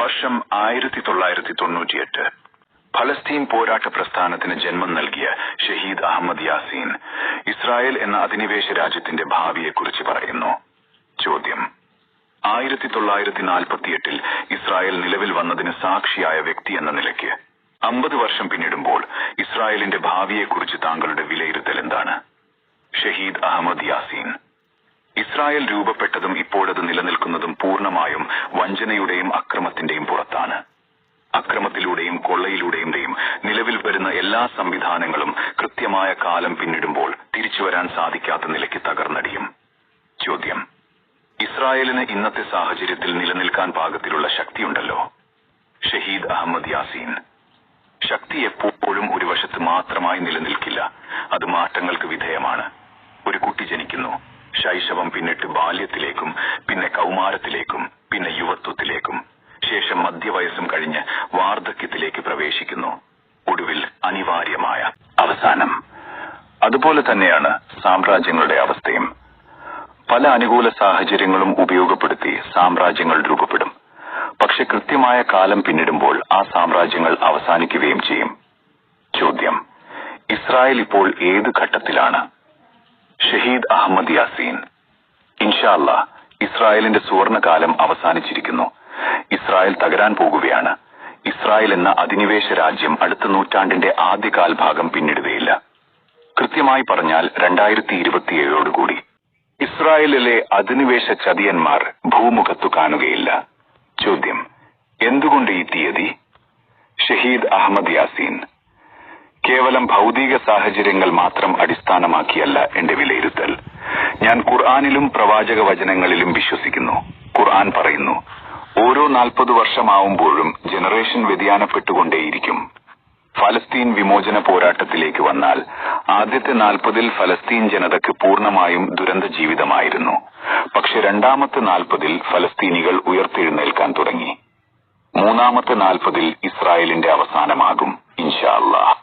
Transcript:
വർഷം 1998. ഫലസ്തീൻ പോരാട്ട പ്രസ്ഥാനത്തിന് ജന്മം നൽകിയ ഷഹീദ് അഹമ്മദ് യാസീൻ ഇസ്രായേൽ എന്ന അധിനിവേശ രാജ്യത്തിന്റെ ഭാവിയെക്കുറിച്ച് പറയുന്നു. ചോദ്യം: 1948 ഇസ്രായേൽ നിലവിൽ വന്നതിന് സാക്ഷിയായ വ്യക്തി എന്ന നിലയ്ക്ക് 50 വർഷം പിന്നിടുമ്പോൾ ഇസ്രായേലിന്റെ ഭാവിയെക്കുറിച്ച് താങ്കളുടെ വിലയിരുത്തൽ എന്താണ്? ഷഹീദ് അഹമ്മദ് യാസീൻ: ഇസ്രായേൽ രൂപപ്പെട്ടതും ഇപ്പോഴത് നിലനിൽക്കുന്നതും പൂർണ്ണമായും വഞ്ചനയുടെയും അക്രമത്തിന്റെയും പുറത്താണ്. അക്രമത്തിലൂടെയും കൊള്ളയിലൂടെയും നിലവിൽ വരുന്ന എല്ലാ സംവിധാനങ്ങളും കൃത്യമായ കാലം പിന്നിടുമ്പോൾ തിരിച്ചുവരാൻ സാധിക്കാത്ത നിലയ്ക്ക് തകർന്നടിയും. ചോദ്യം: ഇസ്രായേലിന് ഇന്നത്തെ സാഹചര്യത്തിൽ നിലനിൽക്കാൻ പാകത്തിലുള്ള ശക്തിയുണ്ടല്ലോ? ഷഹീദ് അഹമ്മദ് യാസീൻ: ശക്തി എപ്പോഴും ഒരു വശത്ത് മാത്രമായി നിലനിൽക്കില്ല. അത് മാറ്റങ്ങൾക്ക് വിധേയമാണ്. ഒരു കുട്ടി ജനിക്കുന്നു, ശൈശവം പിന്നിട്ട് ബാല്യത്തിലേക്കും, പിന്നെ കൗമാരത്തിലേക്കും, പിന്നെ യുവത്വത്തിലേക്കും, ശേഷം മധ്യവയസ്സും കഴിഞ്ഞ് വാർദ്ധക്യത്തിലേക്ക് പ്രവേശിക്കുന്നു, ഒടുവിൽ അനിവാര്യമായ അവസാനം. അതുപോലെ തന്നെയാണ് സാമ്രാജ്യങ്ങളുടെ അവസ്ഥയും. പല അനുകൂല സാഹചര്യങ്ങളും ഉപയോഗപ്പെടുത്തി സാമ്രാജ്യങ്ങൾ രൂപപ്പെടും. പക്ഷെ കൃത്യമായ കാലം പിന്നിടുമ്പോൾ ആ സാമ്രാജ്യങ്ങൾ അവസാനിക്കുകയും ചെയ്യും. ചോദ്യം: ഇസ്രായേൽ ഇപ്പോൾ ഏത് ഘട്ടത്തിലാണ്? ഷഹീദ് അഹമ്മദ് യാസീൻ: ഇൻഷാ അല്ലാഹ് ഇസ്രായേലിന്റെ സുവർണകാലം അവസാനിച്ചിരിക്കുന്നു. ഇസ്രായേൽ തകരാൻ പോകുകയാണ്. ഇസ്രായേൽ എന്ന അധിനിവേശ രാജ്യം അടുത്ത നൂറ്റാണ്ടിന്റെ ആദ്യ കാൽഭാഗം പിന്നിടുകയില്ല. കൃത്യമായി പറഞ്ഞാൽ 2027 ഇസ്രായേലിലെ അധിനിവേശ ചതിയന്മാർ ഭൂമുഖത്തു കാണുകയില്ല. ചോദ്യം: എന്തുകൊണ്ട് ഈ തീയതി? ഷഹീദ് അഹമ്മദ് യാസീൻ: കേവലം ഭൗതിക സാഹചര്യങ്ങൾ മാത്രം അടിസ്ഥാനമാക്കിയല്ല എന്റെ വിലയിരുത്തൽ. ഞാൻ ഖുർആനിലും പ്രവാചക വചനങ്ങളിലും വിശ്വസിക്കുന്നു. ഖുർആൻ പറയുന്നു, ഓരോ 40 വർഷമാവുമ്പോഴും ജനറേഷൻ വ്യതിയാനപ്പെട്ടുകൊണ്ടേയിരിക്കും. ഫലസ്തീൻ വിമോചന പോരാട്ടത്തിലേക്ക് വന്നാൽ ആദ്യത്തെ 40 ഫലസ്തീൻ ജനതയ്ക്ക് പൂർണ്ണമായും ദുരന്ത ജീവിതമായിരുന്നു. പക്ഷെ രണ്ടാമത്തെ 40 ഫലസ്തീനികൾ ഉയർത്തെഴുന്നേൽക്കാൻ തുടങ്ങി. മൂന്നാമത്തെ 40 ഇസ്രായേലിന്റെ അവസാനമാകും, ഇൻഷാ അല്ലാഹ്.